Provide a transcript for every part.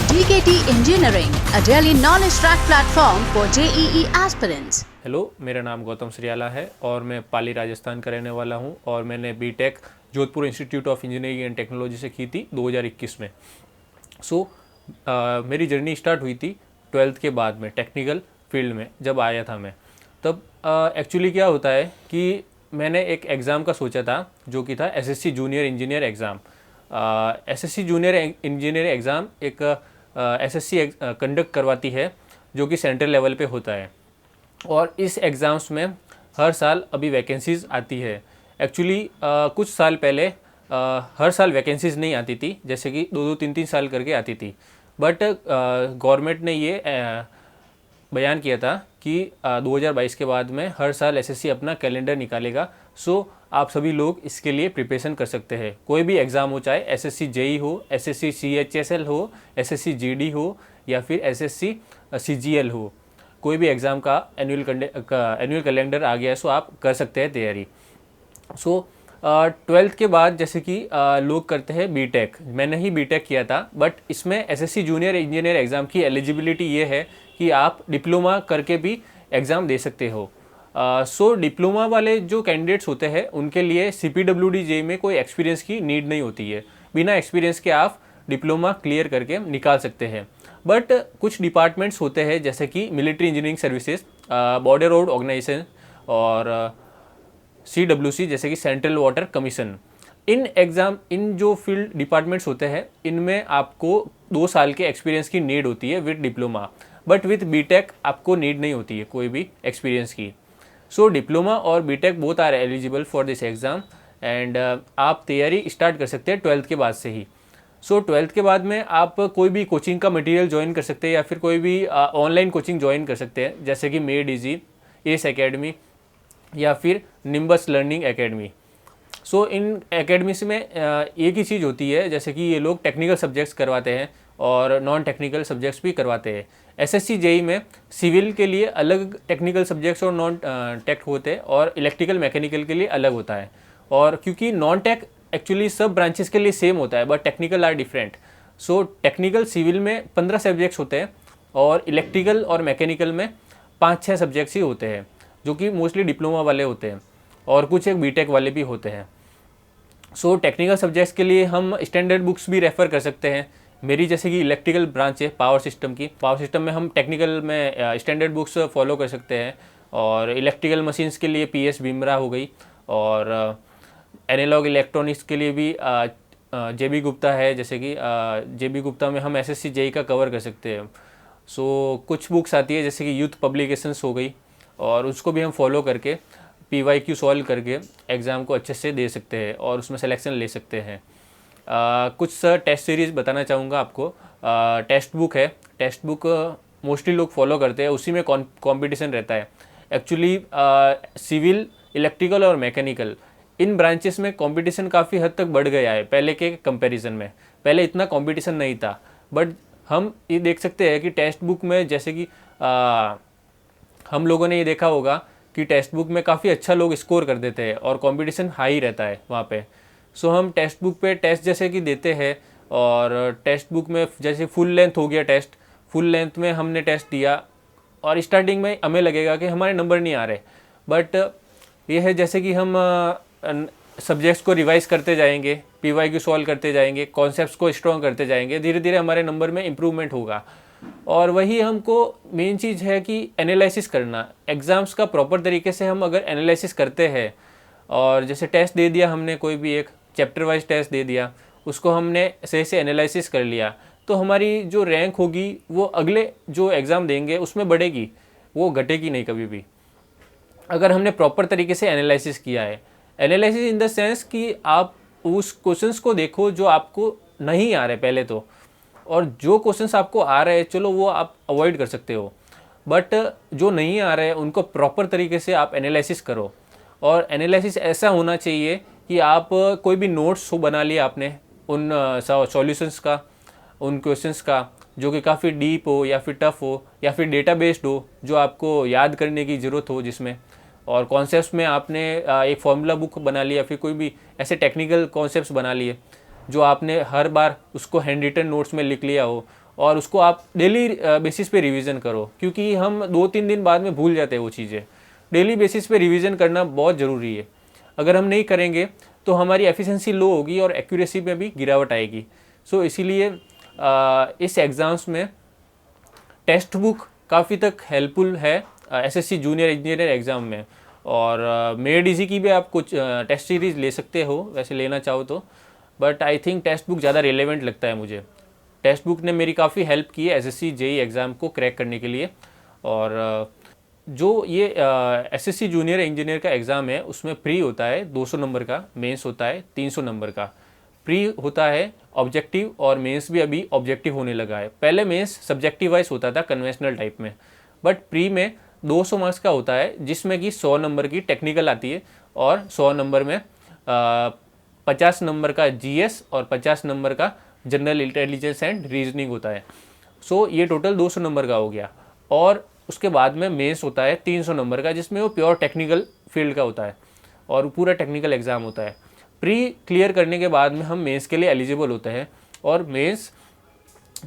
DKT Engineering, a daily knowledge track platform for JEE aspirants. Hello, मेरा नाम गौतम श्रियाला है और मैं पाली राजस्थान का रहने वाला हूं और मैंने BTech Jodhpur institute of engineering and technology से की थी 2021 में। मेरी जर्नी स्टार्ट हुई थी 12th के बाद में टेक्निकल फील्ड में जब आया था मैं। तब एक्चुअली क्या होता है कि मैंने एक एग्ज़ाम का सोचा था जो कि था SSC junior engineer exam. SSC junior engineer exam एक एसएससी कंडक्ट करवाती है जो कि सेंट्रल लेवल पे होता है और इस एग्ज़ाम्स में हर साल अभी वैकेंसीज़ आती है। एक्चुअली कुछ साल पहले हर साल वैकेंसीज़ नहीं आती थी, जैसे कि 2-2 3-3 साल करके आती थी। बट गवर्नमेंट ने ये बयान किया था कि 2022 के बाद में हर साल एसएससी अपना कैलेंडर निकालेगा। सो आप सभी लोग इसके लिए प्रिपरेशन कर सकते हैं। कोई भी एग्ज़ाम हो, चाहे एसएससी जेई हो, एसएससी सीएचएसएल हो, एसएससी जीडी हो या फिर एसएससी सीजीएल हो, कोई भी एग्ज़ाम का एनुअल कैलेंडर आ गया है, सो आप कर सकते हैं तैयारी। 12th के बाद जैसे कि लोग करते हैं बीटेक, मैंने ही बीटेक किया था, बट इसमें एसएससी जूनियर इंजीनियर एग्ज़ाम की एलिजिबिलिटी ये है कि आप डिप्लोमा करके भी एग्ज़ाम दे सकते हो। डिप्लोमा वाले जो कैंडिडेट्स होते हैं उनके लिए CPWD जेई में कोई एक्सपीरियंस की नीड नहीं होती है। बिना एक्सपीरियंस के आप डिप्लोमा क्लियर करके निकाल सकते हैं। बट कुछ डिपार्टमेंट्स होते हैं जैसे कि military engineering services, border road organisation और CWC जैसे कि सेंट्रल वाटर कमीशन। इन जो फील्ड डिपार्टमेंट्स होते हैं इनमें आपको 2 साल के एक्सपीरियंस की नीड होती है with diploma, but with BTech आपको नीड नहीं होती है कोई भी एक्सपीरियंस की। डिप्लोमा और BTech both are eligible for this exam and आप तैयारी स्टार्ट कर सकते हैं 12th के बाद से ही। 12th के बाद में आप कोई भी कोचिंग का मटेरियल ज्वाइन कर सकते हैं या फिर कोई भी ऑनलाइन कोचिंग ज्वाइन कर सकते हैं, जैसे कि मेड इजी, एस एकेडमी या फिर निम्बस लर्निंग एकेडमी। इन एकेडमीज में एक ही चीज़ होती है, जैसे कि ये लोग टेक्निकल सब्जेक्ट्स करवाते हैं और नॉन टेक्निकल सब्जेक्ट्स भी करवाते हैं। एसएससी जेई में सिविल के लिए अलग टेक्निकल सब्जेक्ट्स और नॉन टेक होते हैं और इलेक्ट्रिकल मैकेनिकल के लिए अलग होता है। और क्योंकि नॉन टेक एक्चुअली सब ब्रांचेस के लिए सेम होता है but technical are different. Technical civil में 15 सब्जेक्ट्स होते हैं और इलेक्ट्रिकल और मैकेनिकल में 5-6 सब्जेक्ट्स ही होते हैं, जो कि मोस्टली डिप्लोमा वाले होते हैं और कुछ एक बीटेक वाले भी होते हैं। टेक्निकल सब्जेक्ट्स के लिए हम स्टैंडर्ड बुक्स भी रेफ़र कर सकते हैं। मेरी जैसे कि इलेक्ट्रिकल ब्रांच है पावर सिस्टम की, पावर सिस्टम में हम टेक्निकल में स्टैंडर्ड बुक्स फॉलो कर सकते हैं और इलेक्ट्रिकल मशीन्स के लिए PS बिमरा हो गई और एनालॉग इलेक्ट्रॉनिक्स के लिए भी JB गुप्ता है, जैसे कि JB गुप्ता में हम SSC जेई का कवर कर सकते हैं। कुछ बुक्स आती है जैसे कि यूथ पब्लिकेशंस हो गई और उसको भी हम फॉलो करके PYQ सॉल्व करके एग्ज़ाम को अच्छे से दे सकते हैं और उसमें सिलेक्शन ले सकते हैं। कुछ टेस्ट सीरीज़ बताना चाहूँगा आपको। टेक्स्ट बुक है, टेक्स्ट बुक मोस्टली लोग फॉलो करते हैं, उसी में कंपटीशन रहता है। एक्चुअली सिविल, इलेक्ट्रिकल और मैकेनिकल इन ब्रांचेस में कंपटीशन काफ़ी हद तक बढ़ गया है पहले के कंपैरिजन में। पहले इतना कंपटीशन नहीं था, बट हम ये देख सकते हैं कि टेक्स्ट बुक में जैसे कि हम लोगों ने ये देखा होगा कि टेक्स्ट बुक में काफ़ी अच्छा लोग स्कोर कर देते हैं और कंपटीशन हाई रहता है वहाँ पे। हम टेक्स्ट बुक पे टेस्ट जैसे कि देते हैं और टेक्स्ट बुक में जैसे फुल लेंथ हो गया टेस्ट, फुल लेंथ में हमने टेस्ट दिया और स्टार्टिंग में हमें लगेगा कि हमारे नंबर नहीं आ रहे, बट ये है जैसे कि हम सब्जेक्ट्स को रिवाइज करते जाएंगे, PYQ सॉल्व करते जाएंगे, कॉन्सेप्ट्स को स्ट्रॉन्ग करते जाएंगे, धीरे धीरे हमारे नंबर में इम्प्रूवमेंट होगा। और वही हमको मेन चीज़ है कि एनालिसिस करना। एग्ज़ाम्स का प्रॉपर तरीके से हम अगर एनालिसिस करते हैं और जैसे टेस्ट दे दिया हमने, कोई भी एक चैप्टर वाइज टेस्ट दे दिया, उसको हमने सही से एनालिसिस कर लिया, तो हमारी जो रैंक होगी वो अगले जो एग्ज़ाम देंगे उसमें बढ़ेगी, वो घटेगी नहीं कभी भी, अगर हमने प्रॉपर तरीके से एनालिसिस किया है। एनालिसिस इन द सेंस कि आप उस क्वेश्चंस को देखो जो आपको नहीं आ रहे पहले तो, और जो क्वेश्चंस आपको आ रहे हैं चलो वो आप अवॉइड कर सकते हो, बट जो नहीं आ रहे हैं उनको प्रॉपर तरीके से आप एनालिसिस करो। और एनालिसिस ऐसा होना चाहिए कि आप कोई भी नोट्स हो बना लिया आपने उन सॉल्यूशंस का, उन क्वेश्चंस का, जो कि काफ़ी डीप हो या फिर टफ हो या फिर डेटा बेस्ड हो, जो आपको याद करने की ज़रूरत हो जिसमें, और कॉन्सेप्ट्स में आपने एक फॉर्मूला बुक बना लिया, फिर कोई भी ऐसे टेक्निकल कॉन्सेप्ट्स बना लिए जो आपने हर बार उसको हैंड रिटन नोट्स में लिख लिया हो और उसको आप डेली बेसिस पे रिवीजन करो, क्योंकि हम 2-3 दिन बाद में भूल जाते हैं वो चीज़ें। डेली बेसिस पे रिवीजन करना बहुत ज़रूरी है। अगर हम नहीं करेंगे तो हमारी एफिशिएंसी लो होगी और एक्यूरेसी में भी गिरावट आएगी। सो इसीलिए इस एग्ज़ाम्स में टेक्स्ट बुक काफ़ी तक हेल्पफुल है एसएससी जूनियर इंजीनियर एग्ज़ाम में। और मेड इजी की भी आप कुछ टेस्ट सीरीज़ ले सकते हो वैसे लेना चाहो तो, but I think text book ज़्यादा रिलेवेंट लगता है मुझे। टेक्स्ट बुक ने मेरी काफ़ी हेल्प की है एसएससी जेई एग्ज़ाम को क्रैक करने के लिए। और जो ये एसएससी जूनियर इंजीनियर का एग्ज़ाम है उसमें प्री होता है 200 नंबर का, मेंस होता है 300 नंबर का। प्री होता है ऑब्जेक्टिव और मेंस भी अभी ऑब्जेक्टिव होने लगा है। पहले मेंस सब्जेक्टिव वाइज होता था कन्वेंशनल टाइप में, बट प्री में 200 मार्क्स का होता है जिसमें कि 100 नंबर की टेक्निकल आती है और 100 नंबर में 50 नंबर का जीएस और 50 नंबर का जनरल इंटेलिजेंस एंड रीजनिंग होता है। सो ये टोटल 200 नंबर का हो गया। और उसके बाद में मेंस होता है 300 नंबर का, जिसमें वो प्योर टेक्निकल फील्ड का होता है और पूरा टेक्निकल एग्ज़ाम होता है। प्री क्लियर करने के बाद में हम मेंस के लिए एलिजिबल होते हैं और मेंस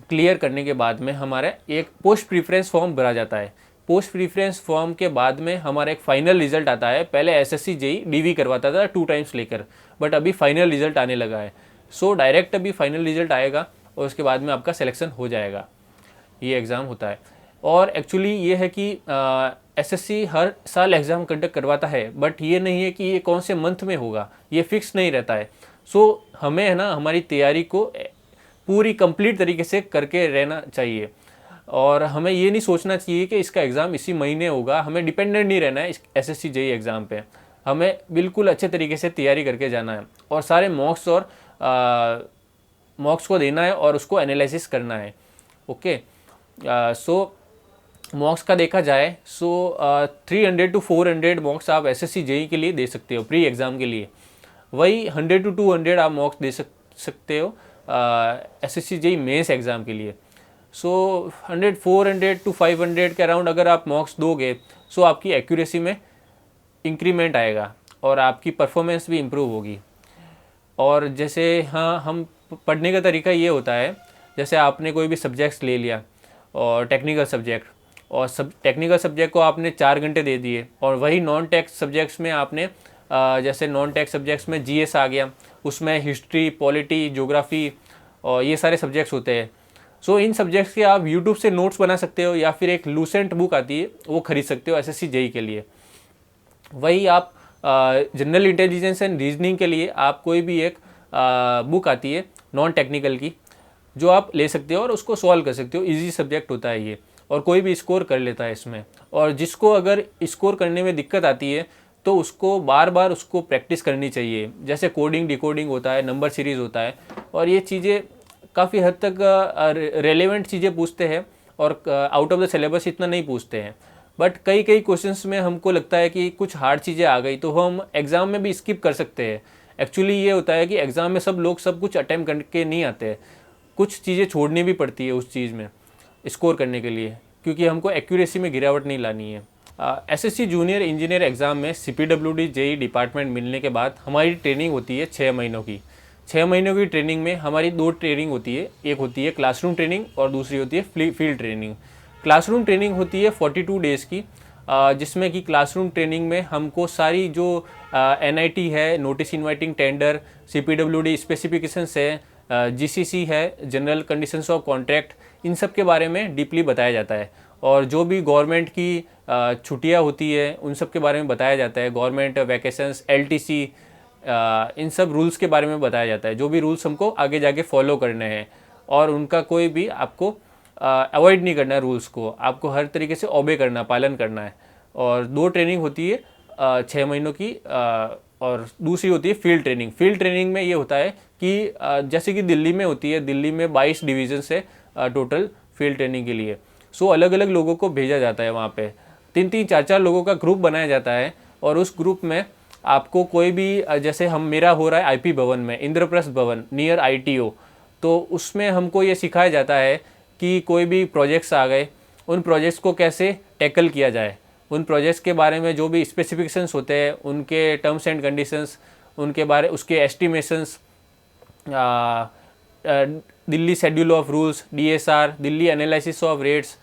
क्लियर करने के बाद में हमारा एक पोस्ट प्रीफरेंस फॉर्म भरा जाता है। पोस्ट प्रीफरेंस फॉर्म के बाद में हमारा एक फाइनल रिजल्ट आता है। पहले एसएससी जेई डीवी करवाता था 2 टाइम्स लेकर, बट अभी फाइनल रिजल्ट आने लगा है। सो डायरेक्ट अभी फाइनल रिजल्ट आएगा और उसके बाद में आपका सिलेक्शन हो जाएगा। ये एग्ज़ाम होता है। और एक्चुअली ये है कि एसएससी हर साल एग्ज़ाम कंडक्ट करवाता है, बट ये नहीं है कि ये कौन से मंथ में होगा, ये फिक्स नहीं रहता है। सो हमें है ना हमारी तैयारी को पूरी कंप्लीट तरीके से करके रहना चाहिए और हमें ये नहीं सोचना चाहिए कि इसका एग्ज़ाम इसी महीने होगा। हमें डिपेंडेंट नहीं रहना है इस एसएससी जेई एग्ज़ाम पे। हमें बिल्कुल अच्छे तरीके से तैयारी करके जाना है और सारे मॉक्स और मॉक्स को देना है और उसको एनालिसिस करना है। ओके, सो मॉक्स का देखा जाए सो 300 to 400 मॉक्स आप एसएससी जेई के लिए दे सकते हो प्री एग्ज़ाम के लिए। वही 100 to 200 आप मॉक्स दे सकते हो एसएससी जेई मेंस एग्ज़ाम के लिए। सो 400 to 500 के अराउंड अगर आप मॉक्स दोगे सो आपकी एक्यूरेसी में इंक्रीमेंट आएगा और आपकी परफॉर्मेंस भी इम्प्रूव होगी। और जैसे हाँ, हम पढ़ने का तरीका ये होता है, जैसे आपने कोई भी सब्जेक्ट्स ले लिया और टेक्निकल सब्जेक्ट, और टेक्निकल सब्जेक्ट को आपने 4 घंटे दे दिए और वही नॉन टेक सब्जेक्ट्स में आपने जैसे नॉन टेक सब्जेक्ट्स में जीएस आ गया, उसमें हिस्ट्री, पॉलिटी, ज्योग्राफी और ये सारे सब्जेक्ट्स होते हैं। सो इन सब्जेक्ट्स के आप यूट्यूब से नोट्स बना सकते हो या फिर एक लूसेंट बुक आती है वो खरीद सकते हो एसएससी जेई के लिए। वही आप जनरल इंटेलिजेंस एंड रीजनिंग के लिए आप कोई भी एक बुक आती है नॉन टेक्निकल की जो आप ले सकते हो और उसको सॉल्व कर सकते हो। इजी सब्जेक्ट होता है ये और कोई भी स्कोर कर लेता है इसमें। और जिसको अगर स्कोर करने में दिक्कत आती है तो उसको बार बार उसको प्रैक्टिस करनी चाहिए। जैसे कोडिंग, डिकोडिंग होता है, नंबर सीरीज़ होता है और ये चीज़ें काफ़ी हद तक रेलेवेंट चीज़ें पूछते हैं और आउट ऑफ द सिलेबस इतना नहीं पूछते हैं। बट कई क्वेश्चंस में हमको लगता है कि कुछ हार्ड चीज़ें आ गई तो हम एग्ज़ाम में भी स्किप कर सकते हैं। एक्चुअली ये होता है कि एग्ज़ाम में सब लोग सब कुछ अटैम्प्ट करके नहीं आते हैं, कुछ चीज़ें छोड़नी भी पड़ती है उस चीज़ में स्कोर करने के लिए, क्योंकि हमको एक्यूरेसी में गिरावट नहीं लानी है। एसएससी जूनियर इंजीनियर एग्ज़ाम में सीपीडब्ल्यूडी जेई डिपार्टमेंट मिलने के बाद हमारी ट्रेनिंग होती है 6 महीनों की। 6 महीनों की ट्रेनिंग में हमारी 2 ट्रेनिंग होती है, एक होती है क्लासरूम ट्रेनिंग और दूसरी होती है फील्ड ट्रेनिंग। क्लासरूम ट्रेनिंग होती है 42 डेज़ की, जिसमें कि क्लासरूम ट्रेनिंग में हमको सारी जो एनआईटी है, notice inviting tender, CPWD specifications है, जीसीसी है, जनरल कंडीशंस ऑफ कॉन्ट्रैक्ट, इन सब के बारे में डीपली बताया जाता है। और जो भी गवर्नमेंट की छुट्टियां होती है उन सब के बारे में बताया जाता है। गवर्नमेंट वैकेशंस, एलटीसी, इन सब रूल्स के बारे में बताया जाता है, जो भी रूल्स हमको आगे जाके फॉलो करने हैं और उनका कोई भी आपको अवॉइड नहीं करना है। रूल्स को आपको हर तरीके से ओबे करना, पालन करना है। और 2 ट्रेनिंग होती है 6 महीनों की और दूसरी होती है फील्ड ट्रेनिंग। फील्ड ट्रेनिंग में ये होता है कि जैसे कि दिल्ली में होती है, दिल्ली में 22 डिवीजन्स है टोटल फील्ड ट्रेनिंग के लिए। सो अलग अलग लोगों को भेजा जाता है वहाँ पे, 3-3, 4-4 लोगों का ग्रुप बनाया जाता है और उस ग्रुप में आपको कोई भी जैसे मेरा हो रहा है आईपी भवन में, इंद्रप्रस्थ भवन नियर आईटीओ, तो उसमें हमको ये सिखाया जाता है कि कोई भी प्रोजेक्ट्स आ गए उन प्रोजेक्ट्स को कैसे टैकल किया जाए, उन प्रोजेक्ट्स के बारे में जो भी स्पेसिफिकेशंस होते हैं, उनके टर्म्स एंड कंडीशंस, उनके बारे उसके estimations, Delhi schedule of rules, DSR, Delhi analysis of rates,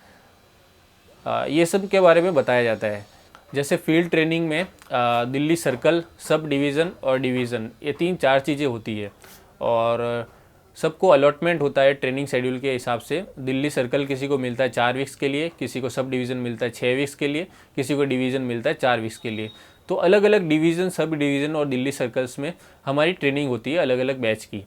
ये सब के बारे में बताया जाता है। जैसे फील्ड ट्रेनिंग में दिल्ली सर्कल, सब डिवीज़न और डिवीज़न, ये 3-4 चीज़ें होती है और सबको अलॉटमेंट होता है ट्रेनिंग शेड्यूल के हिसाब से। दिल्ली सर्कल किसी को मिलता है 4 वीक्स के लिए, किसी को सब डिवीज़न मिलता है 6 वीक्स के लिए, किसी को डिवीज़न मिलता है 4 वीक्स के लिए। तो अलग अलग डिवीज़न, सब डिवीज़न और दिल्ली सर्कल्स में हमारी ट्रेनिंग होती है अलग अलग बैच की।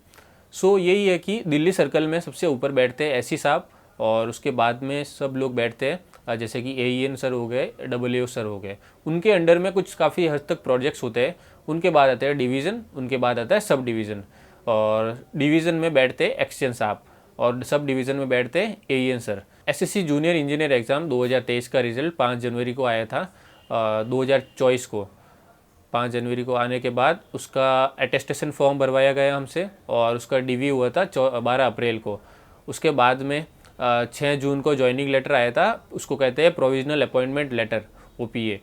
सो यही है कि दिल्ली सर्कल में सबसे ऊपर बैठते हैं एससी साहब और उसके बाद में सब लोग बैठते हैं, जैसे कि AEN सर हो गए, AAO सर हो गए। उनके अंडर में कुछ काफ़ी हद तक प्रोजेक्ट्स होते हैं। उनके बाद आता है डिवीज़न, उनके बाद आता है सब डिवीज़न, और डिवीज़न में बैठते हैं एक्सचेंज साहब और सब डिवीज़न में बैठते हैं AEN sir. SSC junior engineer exam 2023 का रिज़ल्ट 5 जनवरी को आया था, 2024 को 5 जनवरी को आने के बाद उसका अटेस्टेशन फॉर्म भरवाया गया हमसे और उसका DV हुआ था 12 अप्रैल को। उसके बाद में 6 जून को ज्वाइनिंग लेटर आया था, उसको कहते हैं प्रोविजनल अपॉइंटमेंट लेटर, OPA।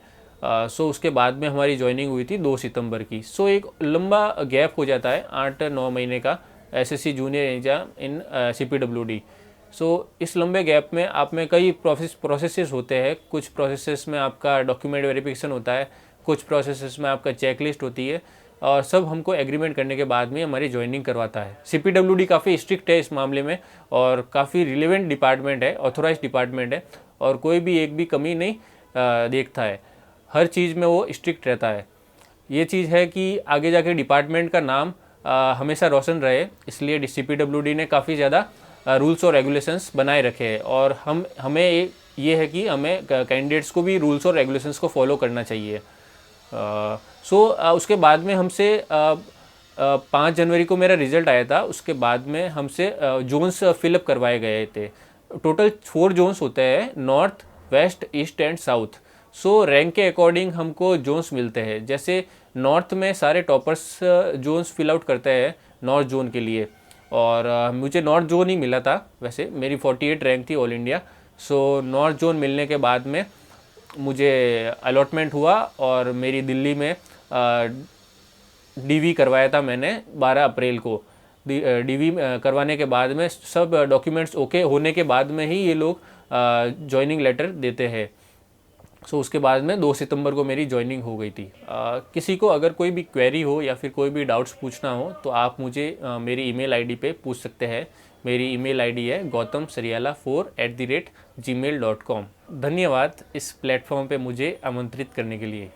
सो उसके बाद में हमारी ज्वाइनिंग हुई थी 2 सितंबर की। सो एक लंबा गैप हो जाता है 8-9 महीने का SSC junior exam in CPWD। सो इस लंबे गैप में आप में कई प्रोसेसेस होते हैं। कुछ प्रोसेसेस में आपका डॉक्यूमेंट वेरिफिकेशन होता है, कुछ प्रोसेसेस में आपका चेकलिस्ट होती है और सब हमको एग्रीमेंट करने के बाद में हमारी ज्वाइनिंग करवाता है। CPWD काफ़ी स्ट्रिक्ट है इस मामले में और काफ़ी रिलेवेंट डिपार्टमेंट है, ऑथोराइज डिपार्टमेंट है और कोई भी एक भी कमी नहीं देखता है। हर चीज़ में वो स्ट्रिक्ट रहता है। ये चीज़ है कि आगे जाके डिपार्टमेंट का नाम हमेशा रोशन रहे, इसलिए CPWD ने काफ़ी ज़्यादा रूल्स और रेगुलेशंस बनाए रखे हैं और हमें ये है कि हमें कैंडिडेट्स को भी रूल्स और रेगुलेशंस को फॉलो करना चाहिए। उसके बाद में हमसे 5 जनवरी को मेरा रिज़ल्ट आया था। उसके बाद में हमसे जोन्स फिलअप करवाए गए थे। टोटल 4 जोन्स होते हैं, north, west, east and south. So rank के अकॉर्डिंग हमको जोन्स मिलते हैं। जैसे नॉर्थ में सारे टॉपर्स जोन्स फिल आउट करते हैं नॉर्थ जोन के लिए और मुझे नॉर्थ जोन ही मिला था। वैसे मेरी 48 रैंक थी all India. So north zone मिलने के बाद में मुझे अलॉटमेंट हुआ और मेरी दिल्ली में DV करवाया था मैंने 12 अप्रैल को। DV करवाने के बाद में सब डॉक्यूमेंट्स ओके होने के बाद में ही ये लोग ज्वाइनिंग लेटर देते हैं। सो उसके बाद में 2 सितंबर को मेरी ज्वाइनिंग हो गई थी। किसी को अगर कोई भी क्वेरी हो या फिर कोई भी डाउट्स पूछना हो तो आप मुझे मेरी ईमेल आईडी पे पूछ सकते हैं। मेरी ईमेल आईडी है gautamsariala4@gmail.com। धन्यवाद इस प्लेटफॉर्म पे मुझे आमंत्रित करने के लिए।